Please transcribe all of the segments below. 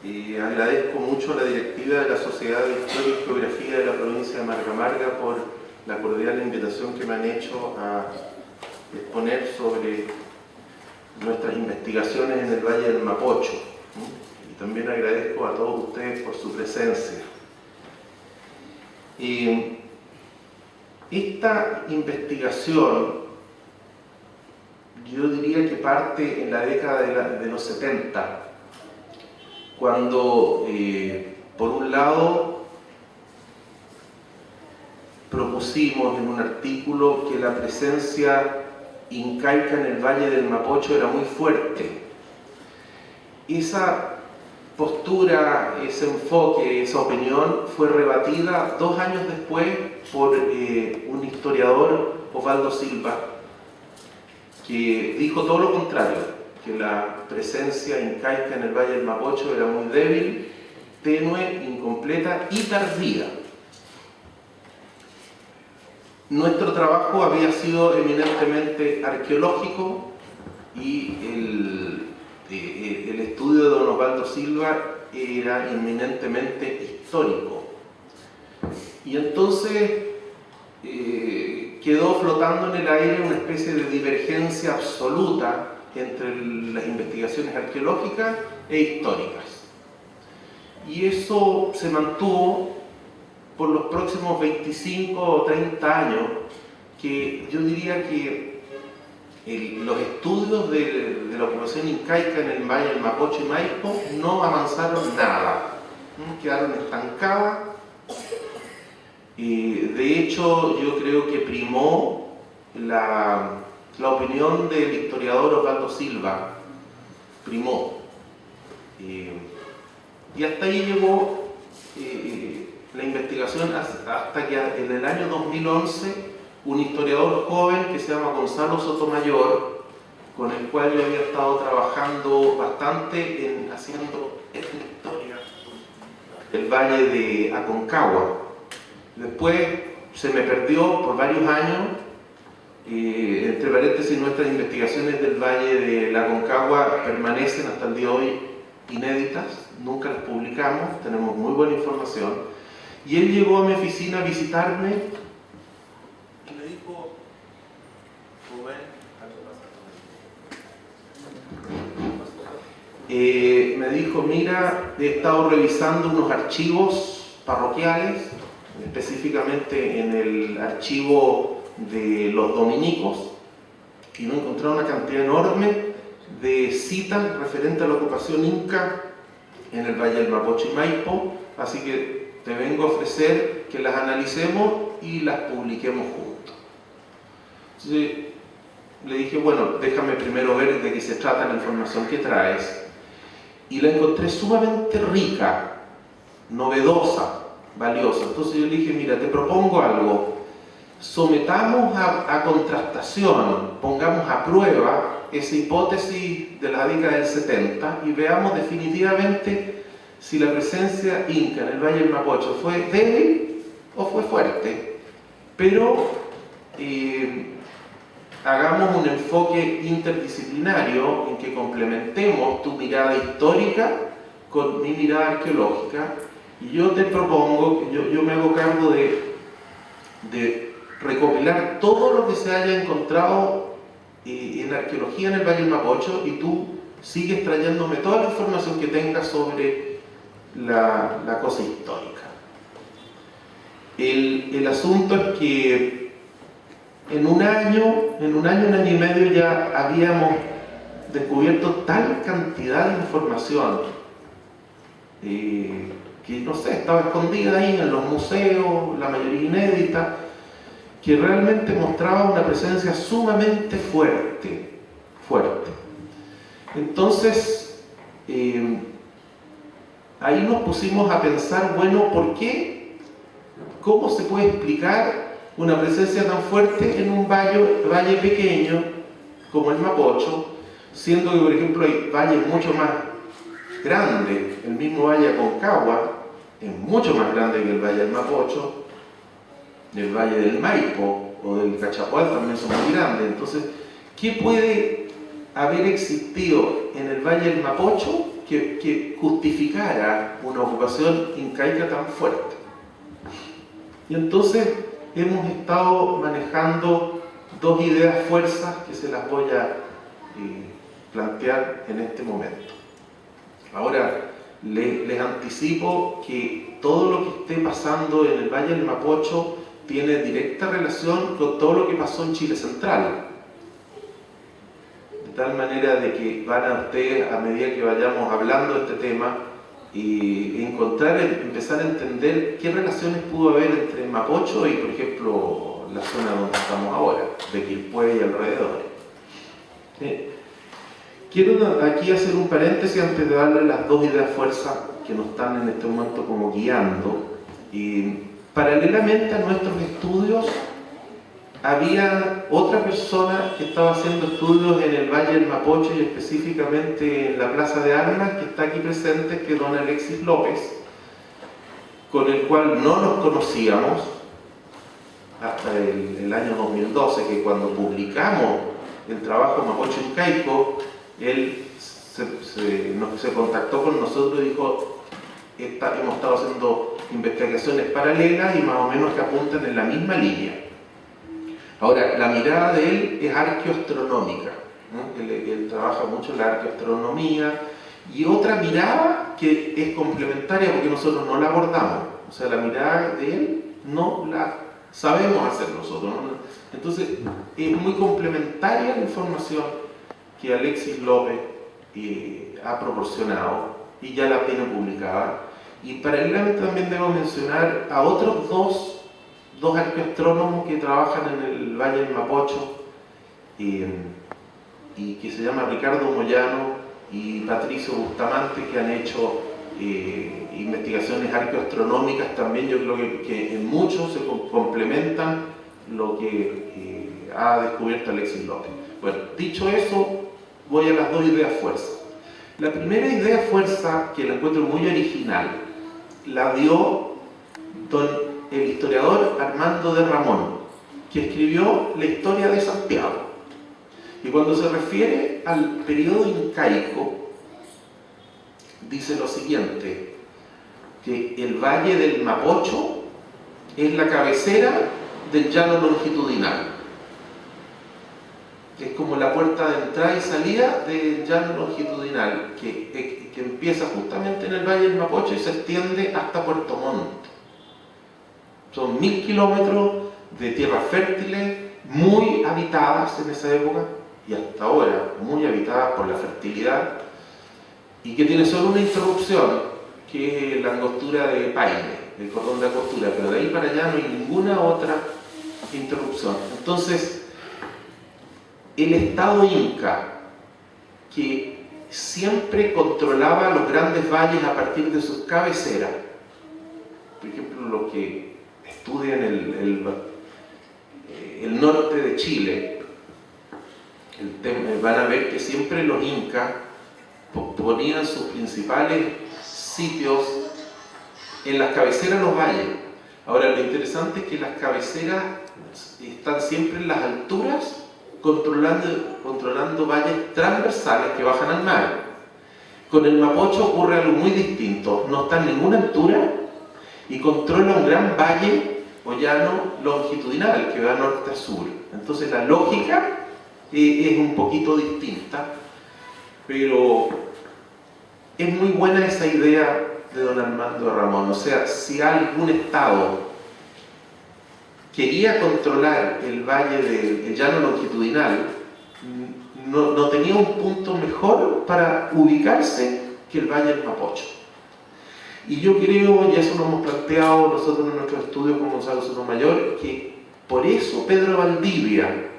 Agradezco mucho a la directiva de la Sociedad de Historia y Geografía de la provincia de Marga Marga por la cordial invitación que me han hecho a exponer sobre nuestras investigaciones en el Valle del Mapocho. Y también agradezco a todos ustedes por su presencia. Esta investigación, yo diría que parte en la década de los 70, cuando, por un lado, propusimos en un artículo que la presencia incaica en el Valle del Mapocho era muy fuerte. Esa postura, ese enfoque, esa opinión fue rebatida 2 años después por un historiador, Osvaldo Silva, que dijo todo lo contrario, que la presencia incaica en el Valle del Mapocho era muy débil, tenue, incompleta y tardía. Nuestro trabajo había sido eminentemente arqueológico y el estudio de don Osvaldo Silva era eminentemente histórico. Y entonces quedó flotando en el aire una especie de divergencia absoluta entre las investigaciones arqueológicas e históricas. Y eso se mantuvo por los próximos 25 o 30 años, que yo diría que los estudios de la ocupación incaica en el Valle del Mapocho y Maipo no avanzaron nada, quedaron estancadas. De hecho, yo creo que primó la opinión del historiador Osvaldo Silva, primó. Y hasta ahí llegó la investigación, hasta que en el año 2011 un historiador joven que se llama Gonzalo Sotomayor, con el cual yo había estado trabajando bastante haciendo esta historia del Valle de Aconcagua. Después se me perdió por varios años. Entre paréntesis, nuestras investigaciones del Valle de la Aconcagua permanecen hasta el día de hoy inéditas, nunca las publicamos, tenemos muy buena información. Y él llegó a mi oficina a visitarme y me dijo: Rubén, me dijo, mira, he estado revisando unos archivos parroquiales, específicamente en el archivo de los dominicos, y me encontré una cantidad enorme de citas referentes a la ocupación inca en el Valle del Mapocho y Maipo, así que te vengo a ofrecer que las analicemos y las publiquemos juntos. Entonces le dije, bueno, déjame primero ver de qué se trata la información que traes, y la encontré sumamente rica, novedosa, valiosa. Entonces yo le dije, mira, te propongo algo, sometamos a contrastación, pongamos a prueba esa hipótesis de la década del 70 y veamos definitivamente si la presencia inca en el Valle del Mapocho fue débil o fue fuerte. Pero hagamos un enfoque interdisciplinario en que complementemos tu mirada histórica con mi mirada arqueológica, y yo te propongo, yo me hago cargo de recopilar todo lo que se haya encontrado en arqueología en el Valle del Mapocho, y tú sigues trayéndome toda la información que tengas sobre la cosa histórica. El asunto es que en un año y medio ya habíamos descubierto tal cantidad de información que, no sé, estaba escondida ahí en los museos, la mayoría inédita, que realmente mostraba una presencia sumamente fuerte. Entonces, ahí nos pusimos a pensar, bueno, ¿por qué? ¿Cómo se puede explicar una presencia tan fuerte en un valle pequeño como el Mapocho, siendo que, por ejemplo, hay valles mucho más grandes? El mismo Valle Aconcagua es mucho más grande que el Valle del Mapocho. El Valle del Maipo o del Cachapoal también son muy grandes. Entonces, ¿qué puede haber existido en el Valle del Mapocho que justificara una ocupación incaica tan fuerte. Y entonces hemos estado manejando dos ideas fuerzas que se las voy a plantear en este momento. Ahora, les anticipo que todo lo que esté pasando en el Valle del Mapocho tiene directa relación con todo lo que pasó en Chile Central. De tal manera de que van a ustedes, a medida que vayamos hablando de este tema, y empezar a entender qué relaciones pudo haber entre Mapocho y, por ejemplo, la zona donde estamos ahora, de Quilpué y alrededor. Quiero aquí hacer un paréntesis antes de darle las dos ideas fuerzas que nos están en este momento como guiando. Paralelamente a nuestros estudios, había otra persona que estaba haciendo estudios en el Valle del Mapocho y específicamente en la Plaza de Armas, que está aquí presente, que es don Alexis López, con el cual no nos conocíamos hasta el año 2012, que cuando publicamos el trabajo Mapocho Incaico, él se contactó con nosotros y dijo: hemos estado haciendo investigaciones paralelas y más o menos que apuntan en la misma línea. Ahora, la mirada de él es arqueoastronómica, ¿no? Él trabaja mucho en la arqueoastronomía, y otra mirada que es complementaria porque nosotros no la abordamos. O sea, la mirada de él no la sabemos hacer nosotros, ¿no? Entonces, es muy complementaria la información que Alexis López ha proporcionado y ya la tiene publicada. Y paralelamente también debo mencionar a otros dos arqueoastrónomos que trabajan en el Valle del Mapocho y que se llaman Ricardo Moyano y Patricio Bustamante, que han hecho investigaciones arqueoastronómicas también. Yo creo que en muchos se complementan lo que ha descubierto Alexis López. Bueno, dicho eso, voy a las dos ideas fuerzas. La primera idea fuerza, que la encuentro muy original, la dio el historiador Armando de Ramón, que escribió la historia de Santiago. Y cuando se refiere al periodo incaico, dice lo siguiente: que el Valle del Mapocho es la cabecera del llano longitudinal. Es como la puerta de entrada y salida del llano longitudinal, que empieza justamente en el Valle del Mapocho y se extiende hasta Puerto Montt. Son 1000 kilómetros de tierras fértiles, muy habitadas en esa época, y hasta ahora muy habitadas por la fertilidad, y que tiene solo una interrupción, que es la angostura de Paine, el cordón de Angostura, pero de ahí para allá no hay ninguna otra interrupción. Entonces, el Estado inca, que siempre controlaba los grandes valles a partir de sus cabeceras, por ejemplo, los que estudian el norte de Chile, van a ver que siempre los incas ponían sus principales sitios en las cabeceras de los valles. Ahora, lo interesante es que las cabeceras están siempre en las alturas, controlando valles transversales que bajan al mar. Con el Mapocho ocurre algo muy distinto: no está en ninguna altura y controla un gran valle o llano longitudinal que va norte a sur. Entonces la lógica es un poquito distinta, pero es muy buena esa idea de don Armando Ramón. O sea, si algún estado quería controlar el valle del llano longitudinal, no tenía un punto mejor para ubicarse que el Valle del Mapocho. Y yo creo, y eso lo hemos planteado nosotros en nuestros estudios con Gonzalo Sotomayor, que por eso Pedro Valdivia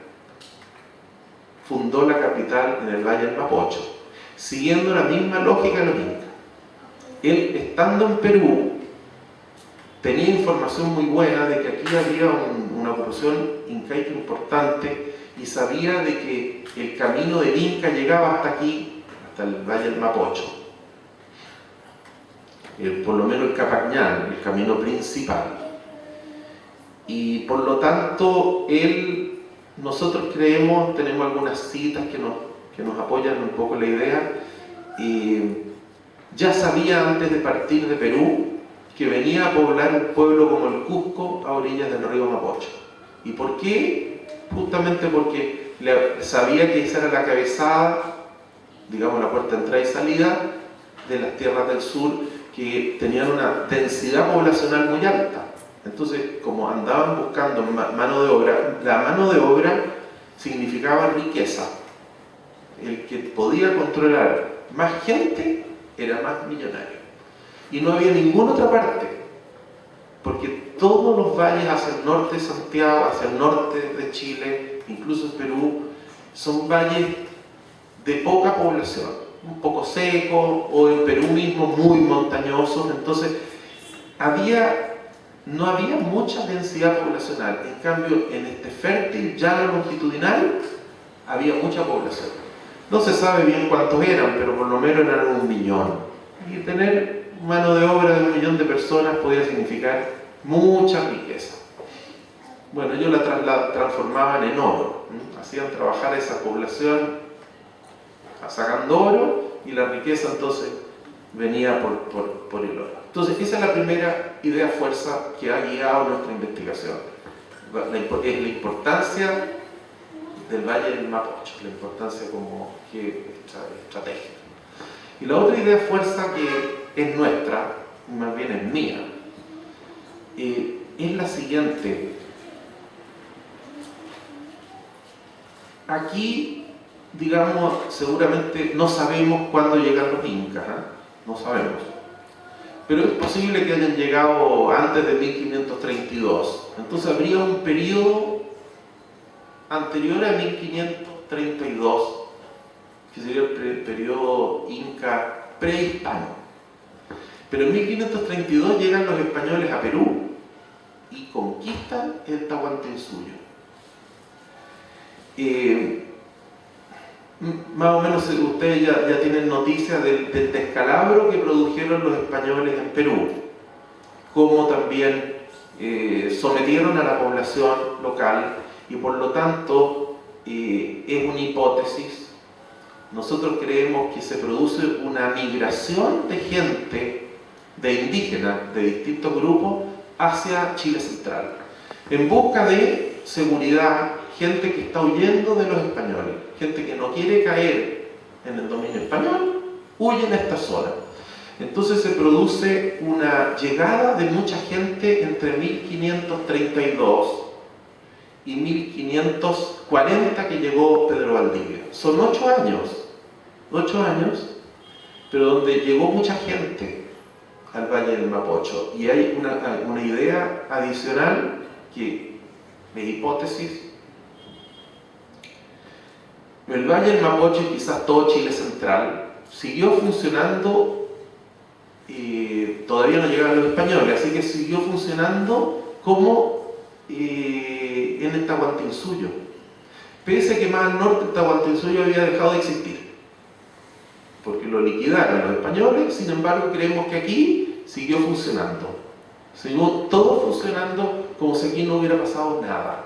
fundó la capital en el Valle del Mapocho, siguiendo la misma lógica de los incas. Él, estando en Perú, tenía información muy buena de que aquí había una ocupación incaica importante y sabía de que el camino del Inca llegaba hasta aquí, hasta el Valle del Mapocho. Por lo menos el Capañán, el camino principal. Y por lo tanto, nosotros creemos, tenemos algunas citas que nos apoyan un poco la idea, ya sabía antes de partir de Perú que venía a poblar un pueblo como el Cusco a orillas del río Mapocho. ¿Y por qué? Justamente porque sabía que esa era la cabezada, digamos la puerta de entrada y salida de las tierras del sur, que tenían una densidad poblacional muy alta. Entonces, como andaban buscando mano de obra, la mano de obra significaba riqueza. El que podía controlar más gente era más millonario. Y no había ninguna otra parte, porque todos los valles hacia el norte de Santiago, hacia el norte de Chile, incluso en Perú, son valles de poca población, un poco secos, o en Perú mismo muy montañosos. Entonces no había mucha densidad poblacional. En cambio, en este fértil llano longitudinal había mucha población. No se sabe bien cuántos eran, pero por lo menos eran 1 millón. Y tener mano de obra de 1 millón de personas podía significar mucha riqueza. Bueno, ellos la transformaban en oro, hacían trabajar a esa población sacando oro, y la riqueza entonces venía por el oro. Entonces esa es la primera idea fuerza que ha guiado nuestra investigación. Es la importancia del Valle del Mapocho, la importancia como que estratégica. Y la otra idea fuerza que es nuestra, más bien es mía, es la siguiente. Aquí, digamos, seguramente no sabemos cuándo llegan los incas, no sabemos. Pero es posible que hayan llegado antes de 1532. Entonces habría un periodo anterior a 1532, que sería el periodo inca prehispano. Pero en 1532 llegan los españoles a Perú y conquistan el Tahuantinsuyo. Más o menos ustedes ya tienen noticias del descalabro que produjeron los españoles en Perú, cómo también sometieron a la población local, y por lo tanto es una hipótesis. Nosotros creemos que se produce una migración de gente, de indígenas, de distintos grupos, hacia Chile central, en busca de seguridad, gente que está huyendo de los españoles, gente que no quiere caer en el dominio español, huye en esta zona. Entonces se produce una llegada de mucha gente entre 1532 y 1540, que llegó Pedro Valdivia. Son 8 años, pero donde llegó mucha gente al Valle del Mapocho. Y hay una idea adicional que, de hipótesis. El Valle del Mapocho, y quizás todo Chile central, siguió funcionando, todavía no llegaron los españoles, así que siguió funcionando como en el Tahuantinsuyo, pese a que más al norte el Tahuantinsuyo había dejado de existir, porque lo liquidaron los españoles. Sin embargo, creemos que aquí siguió funcionando, siguió todo funcionando como si aquí no hubiera pasado nada.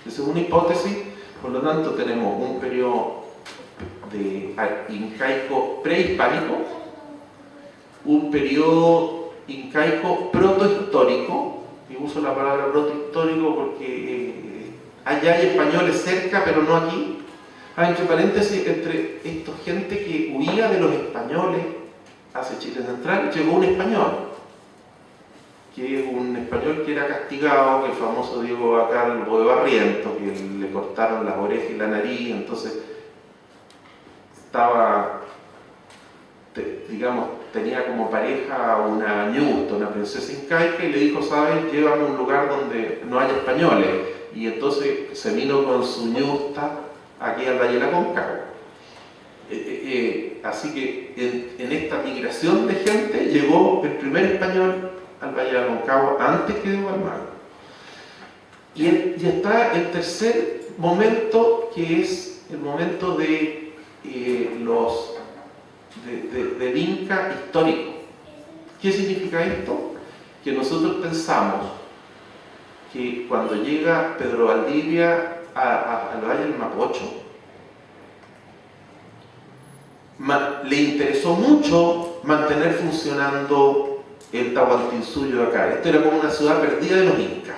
Esa es una hipótesis. Por lo tanto, tenemos un periodo incaico prehispánico, un periodo incaico protohistórico, y uso la palabra protohistórico porque allá hay españoles cerca, pero no aquí. Entre paréntesis, entre esta gente que huía de los españoles hacia Chile central, llegó un español, que es un español que era castigado, que el famoso Diego Calvo de Barrientos, que le cortaron las orejas y la nariz. Entonces tenía como pareja una ñusta, una princesa incaica, y le dijo: ¿sabes? Llévame a un lugar donde no haya españoles. Y entonces se vino con su ñusta aquí al Valle de la Aconcagua. Así que en esta migración de gente llegó el primer español al Valle de la Aconcagua antes que Diego Almagro. Y está el tercer momento, que es el momento del Inca histórico. ¿Qué significa esto? Que nosotros pensamos que cuando llega Pedro Valdivia al Valle del Mapocho, le interesó mucho mantener funcionando el Tahuantinsuyo de acá. Esto era como una ciudad perdida de los incas.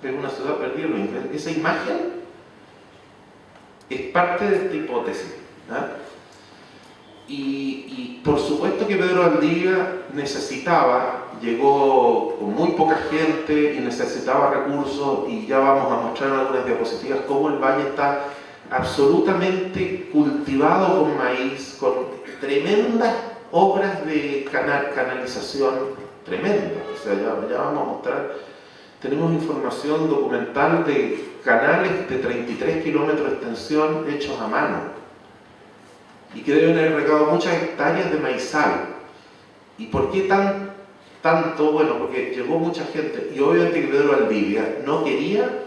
Es una ciudad perdida de los incas. Esa imagen es parte de esta hipótesis, ¿ah? Y por supuesto que Pedro Valdivia llegó con muy poca gente y necesitaba recursos, y ya vamos a mostrar en algunas diapositivas cómo el valle está absolutamente cultivado con maíz, con tremendas obras de canalización tremendas. O sea, ya vamos a mostrar, tenemos información documental de canales de 33 kilómetros de extensión hechos a mano, y que deben haber regado muchas hectáreas de maizal. ¿Y por qué tanto? Bueno, porque llegó mucha gente, y obviamente que Pedro Valdivia no quería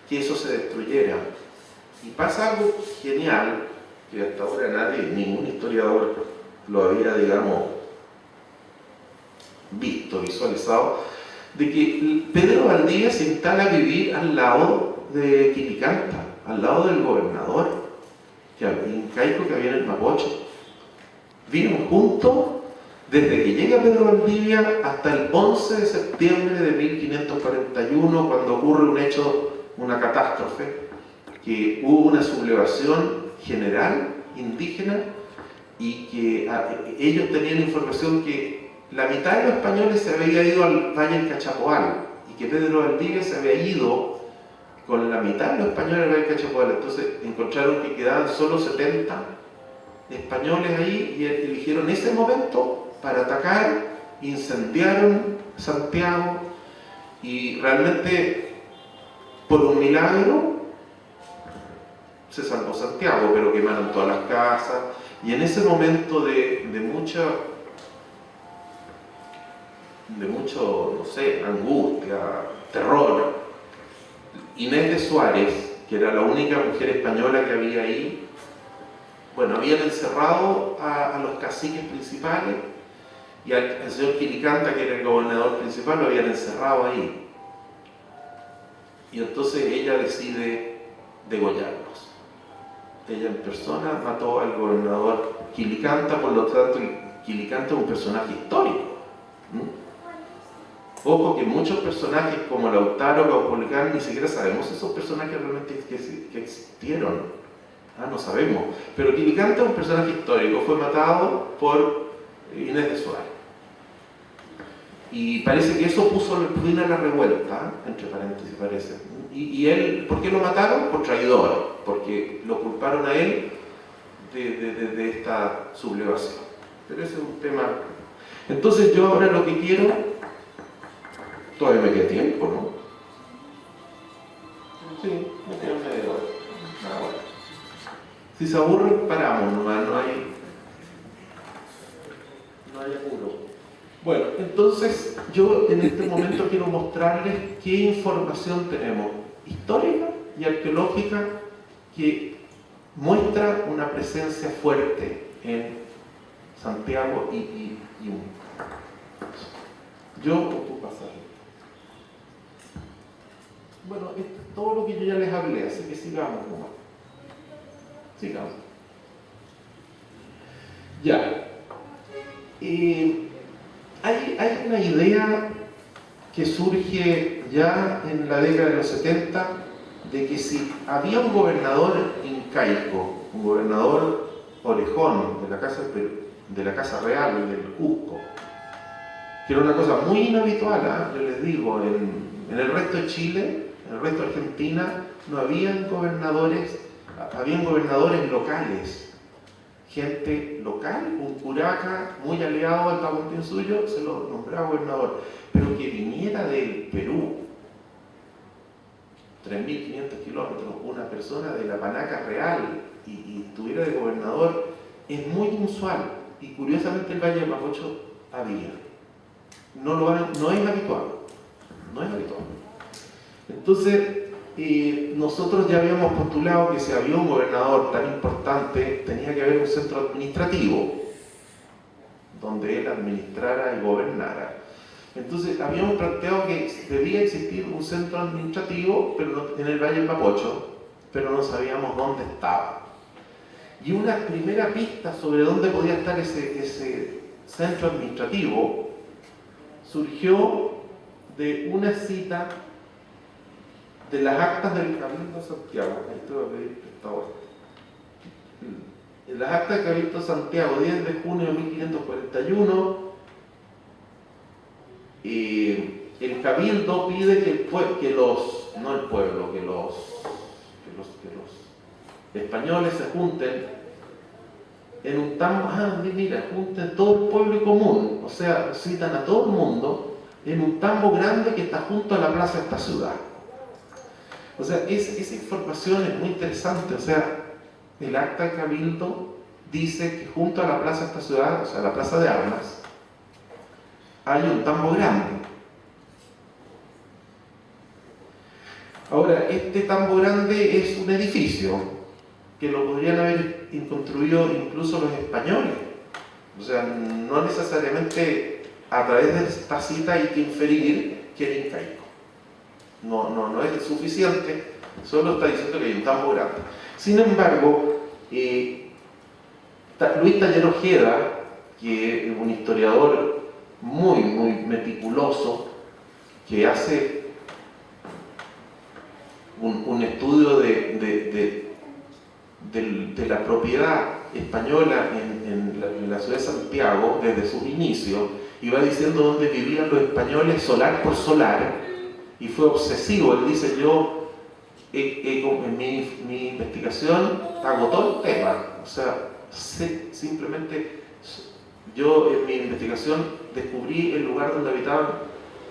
que eso se destruyera. Y pasa algo genial, que hasta ahora ningún historiador lo había, digamos, visto, visualizado, de que Pedro Valdivia se instala a vivir al lado de Quilicanta, al lado del gobernador incaico que había en el Mapocho. Viven juntos desde que llega Pedro Valdivia hasta el 11 de septiembre de 1541, cuando ocurre un hecho, una catástrofe, que hubo una sublevación general indígena, y que ellos tenían información que la mitad de los españoles se había ido al Valle del Cachapoal, y que Pedro Valdivia se había ido con la mitad de los españoles del Valle del Cachapoal. Entonces encontraron que quedaban solo 70 españoles ahí, y eligieron ese momento para atacar, incendiaron Santiago, y realmente, por un milagro, se salvó Santiago, pero quemaron todas las casas. Y en ese momento de mucho, no sé, angustia, terror, Inés de Suárez, que era la única mujer española que había ahí, bueno, habían encerrado a los caciques principales, y al señor Quilicanta, que era el gobernador principal, lo habían encerrado ahí. Y entonces ella decide degollarlos. Ella en persona mató al gobernador Quilicanta. Por lo tanto, Quilicanta es un personaje histórico. Ojo que muchos personajes como Lautaro, Caupolicán, ni siquiera sabemos si esos personajes realmente que existieron. No sabemos. Pero Quilicanta es un personaje histórico, fue matado por Inés de Suárez. Y parece que eso puso fin a la revuelta, entre paréntesis parece. Y él, ¿por qué lo mataron? Por traidor, porque lo culparon a él de esta sublevación. Pero ese es un tema. Entonces yo ahora lo que quiero, todavía me queda tiempo, ¿no? Sí, me queda media hora. Bueno. Si se aburren, paramos nomás, no hay apuro. Bueno, entonces yo en este momento quiero mostrarles qué información tenemos histórica y arqueológica que muestra una presencia fuerte en Santiago y yo puedo pasar. Bueno, esto es todo lo que yo ya les hablé, así que sigamos nomás. Sigamos. Ya. Hay una idea que surge ya en la década de los 70 de que si había un gobernador incaico, un gobernador orejón de la Casa Real del Cusco, que era una cosa muy inhabitual, yo les digo, en el resto de Chile, en el resto de Argentina, no habían gobernadores, habían gobernadores locales. Gente local, un curaca muy aliado al Tahuantinsuyo, se lo nombraba gobernador, pero que viniera del Perú, 3.500 kilómetros, una persona de la Panaca Real y estuviera de gobernador, es muy inusual, y curiosamente el Valle de Mapocho había. No es habitual, no es habitual. Entonces, nosotros ya habíamos postulado que si había un gobernador tan importante, tenía que haber un centro administrativo donde él administrara y gobernara. Entonces habíamos planteado que debía existir un centro administrativo, pero en el Valle del Mapocho, pero no sabíamos dónde estaba. Y una primera pista sobre dónde podía estar ese centro administrativo surgió de una cita de las actas del Cabildo de Santiago. Ahí te voy a pedir prestado esto. En las actas del Cabildo de Santiago, 10 de junio de 1541, el Cabildo pide que los españoles se junten en un tambo, junten todo el pueblo y común, o sea, citan a todo el mundo en un tambo grande que está junto a la plaza de esta ciudad. O sea, esa información es muy interesante. O sea, el acta de Cabildo dice que junto a la plaza de esta ciudad, o sea, la plaza de armas, hay un tambo grande. Ahora, este tambo grande es un edificio que lo podrían haber construido incluso los españoles. O sea, no necesariamente a través de esta cita hay que inferir que era incaico. No es suficiente, solo está diciendo que hay un tambo grande. Sin embargo, Luis Taller Ojeda, que es un historiador muy meticuloso, que hace un estudio de la propiedad española en la ciudad de Santiago desde sus inicios, y va diciendo dónde vivían los españoles solar por solar, y fue obsesivo. Él dice: yo en mi investigación hago todo el tema, o sea, simplemente yo en mi investigación descubrí el lugar donde habitaban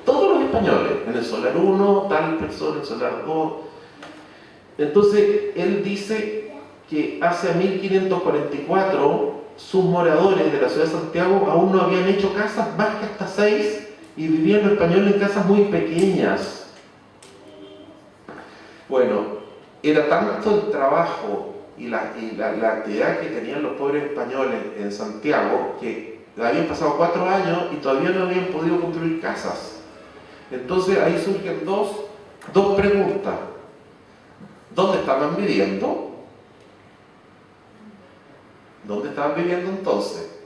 todos los españoles, en el solar 1, tal persona, en el solar 2. Entonces él dice que hacia 1544 sus moradores de la ciudad de Santiago aún no habían hecho casas más que hasta 6, y vivían los españoles en casas muy pequeñas. Bueno, era tanto el trabajo y la actividad que tenían los pobres españoles en Santiago que habían pasado 4 años y todavía no habían podido construir casas. Entonces ahí surgen dos preguntas. ¿Dónde estaban viviendo? ¿Dónde estaban viviendo entonces?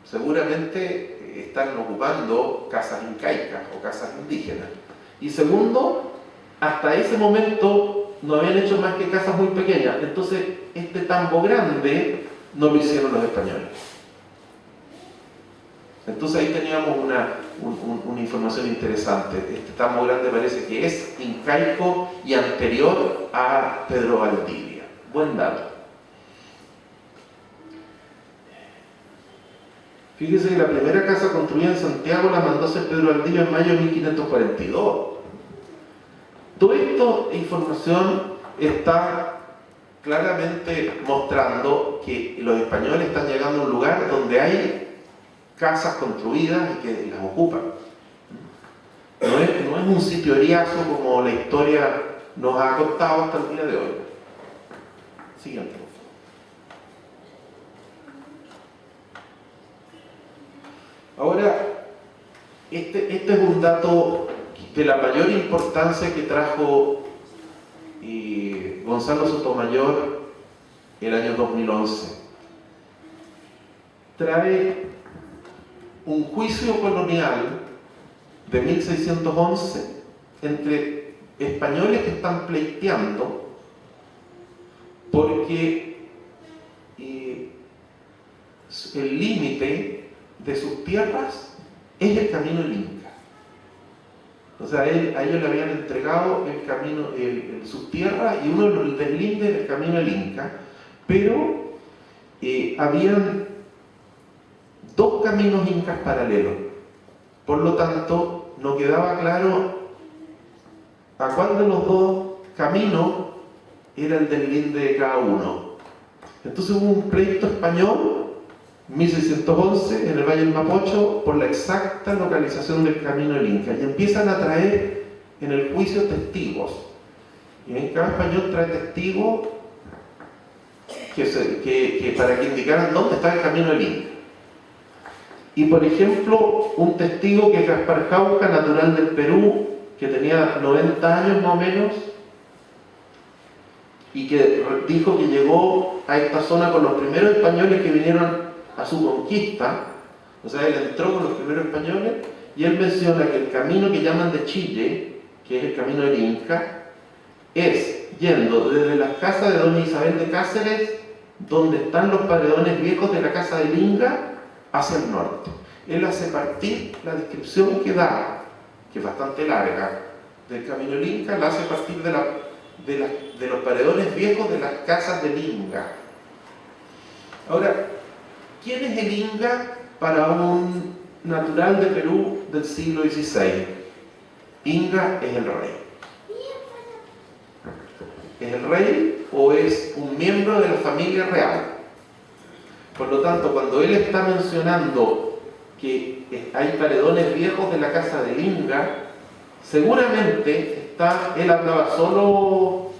Seguramente están ocupando casas incaicas o casas indígenas. Y segundo, hasta ese momento no habían hecho más que casas muy pequeñas. Entonces, este tambo grande no lo hicieron los españoles. Entonces ahí teníamos una información interesante. Este tambo grande parece que es incaico y anterior a Pedro Valdivia. Buen dato. Fíjese que la primera casa construida en Santiago la mandó a hacer Pedro Valdivia en mayo de 1542. Toda esta información está claramente mostrando que los españoles están llegando a un lugar donde hay casas construidas y que las ocupan. No es un sitio eriazo como la historia nos ha contado hasta el día de hoy. Siguiente. Ahora, este es un dato de la mayor importancia que trajo Gonzalo Sotomayor el año 2011. Trae un juicio colonial de 1611 entre españoles que están pleiteando porque el límite de sus tierras es el camino del Inca. O sea, a ellos le habían entregado el camino, sus tierras, y uno de los deslindes era el camino del Inca, pero habían 2 caminos incas paralelos. Por lo tanto, no quedaba claro a cuál de los 2 caminos era el deslinde de cada uno. Entonces hubo un pleito español, 1611, en el Valle del Mapocho, por la exacta localización del camino del Inca. Y empiezan a traer en el juicio testigos. Y cada español trae testigos para que indicaran dónde estaba el camino del Inca. Y por ejemplo, un testigo que es Gaspar Jauja, natural del Perú, que tenía 90 años más o menos, y que dijo que llegó a esta zona con los primeros españoles que vinieron a su conquista. O sea, él entró con los primeros españoles y él menciona que el camino que llaman de Chille, que es el camino del Inca, es yendo desde las casas de doña Isabel de Cáceres, donde están los paredones viejos de la casa del Inca, hacia el norte. Él hace partir la descripción que da, que es bastante larga, del camino del Inca, la hace partir de los paredones viejos de las casas del Inca. Ahora, ¿quién es el Inca para un natural de Perú del siglo XVI? Inca es el rey. ¿Es el rey o es un miembro de la familia real? Por lo tanto, cuando él está mencionando que hay paredones viejos de la casa del Inca, seguramente él hablaba solo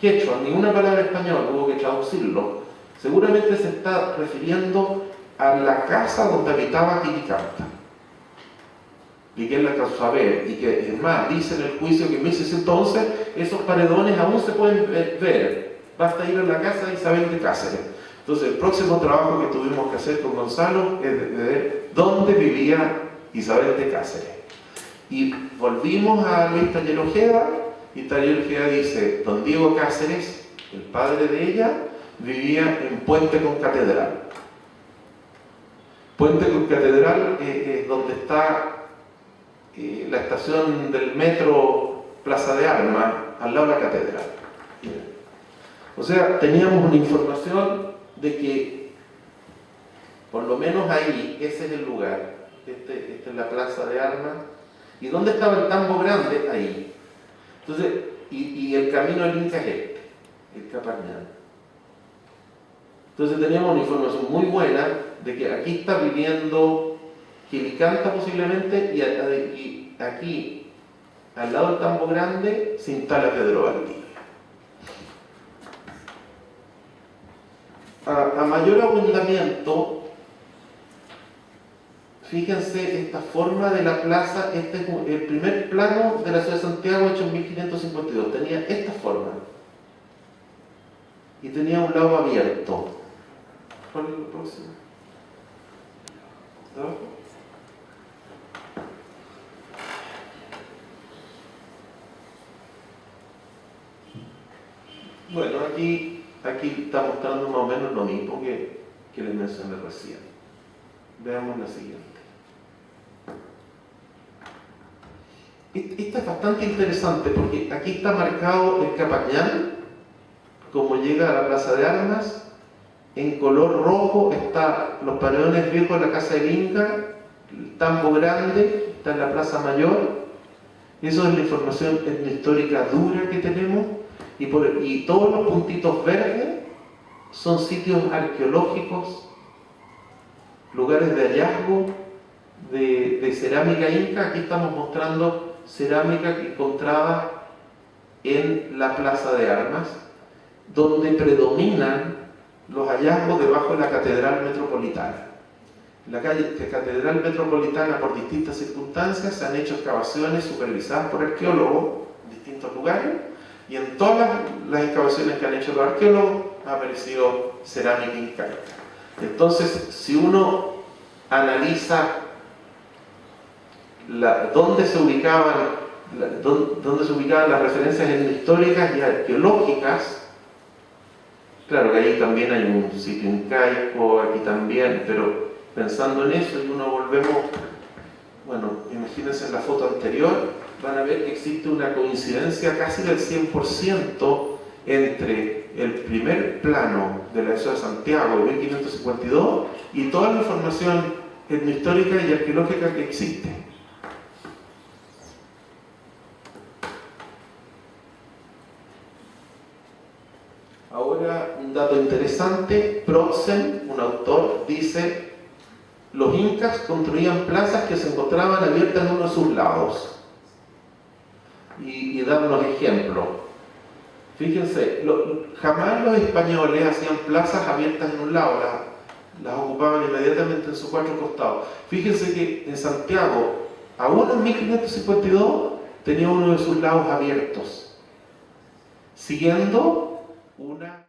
quechua, ninguna palabra español, hubo que traducirlo. Seguramente se está refiriendo a la casa donde habitaba Titicaca, y que él la alcanzó a ver, y que es más, dice en el juicio que en 1611 esos paredones aún se pueden ver, basta ir a la casa de Isabel de Cáceres. Entonces el próximo trabajo que tuvimos que hacer con Gonzalo es de ver dónde vivía Isabel de Cáceres. Y volvimos a Luis Taller Ojeda, y Taller Ojeda dice: don Diego Cáceres, el padre de ella, vivía en Puente con Catedral. Puente con Catedral es donde está la estación del metro Plaza de Armas, al lado de la catedral. O sea, teníamos una información de que, por lo menos ahí, ese es el lugar. Este es la Plaza de Armas. ¿Y dónde estaba el tambo grande? Ahí. Entonces, y el camino del Inca es el Capañán. Entonces teníamos una información muy buena de que aquí está viviendo Gilicanta posiblemente, y aquí, al lado del tambo grande, se instala Pedro Valdivia. A mayor abundamiento, fíjense esta forma de la plaza. Este es el primer plano de la ciudad de Santiago hecho en 1552. Tenía esta forma y tenía un lado abierto. ¿Cuál es el próximo? ¿No? Bueno, aquí está mostrando más o menos lo mismo que les mencioné recién. Veamos la siguiente. Esta es bastante interesante porque aquí está marcado el Capañán, como llega a la Plaza de Armas. En color rojo están los paredones viejos de la casa del Inca, el tambo grande está en la Plaza Mayor. Eso es la información etnohistórica dura que tenemos. Y todos los puntitos verdes son sitios arqueológicos, lugares de hallazgo de cerámica inca. Aquí estamos mostrando cerámica que encontraba en la Plaza de Armas, donde predominan los hallazgos debajo de la Catedral Metropolitana. En la Catedral Metropolitana, por distintas circunstancias, se han hecho excavaciones supervisadas por arqueólogos en distintos lugares, y en todas las excavaciones que han hecho los arqueólogos ha aparecido cerámica incaica. Entonces, si uno analiza dónde se ubicaban las referencias históricas y arqueológicas, claro que ahí también hay un sitio incaico, aquí también, pero pensando en eso, y uno volvemos, bueno, imagínense en la foto anterior, van a ver que existe una coincidencia casi del 100% entre el primer plano de la ciudad de Santiago de 1552 y toda la información etnohistórica y arqueológica que existe. Ahora, un dato interesante: Proxen, un autor, dice: los incas construían plazas que se encontraban abiertas en uno de sus lados. Y da unos ejemplos. Fíjense, jamás los españoles hacían plazas abiertas en un lado, las ocupaban inmediatamente en sus cuatro costados. Fíjense que en Santiago, aún en 1552, tenía uno de sus lados abiertos, siguiendo una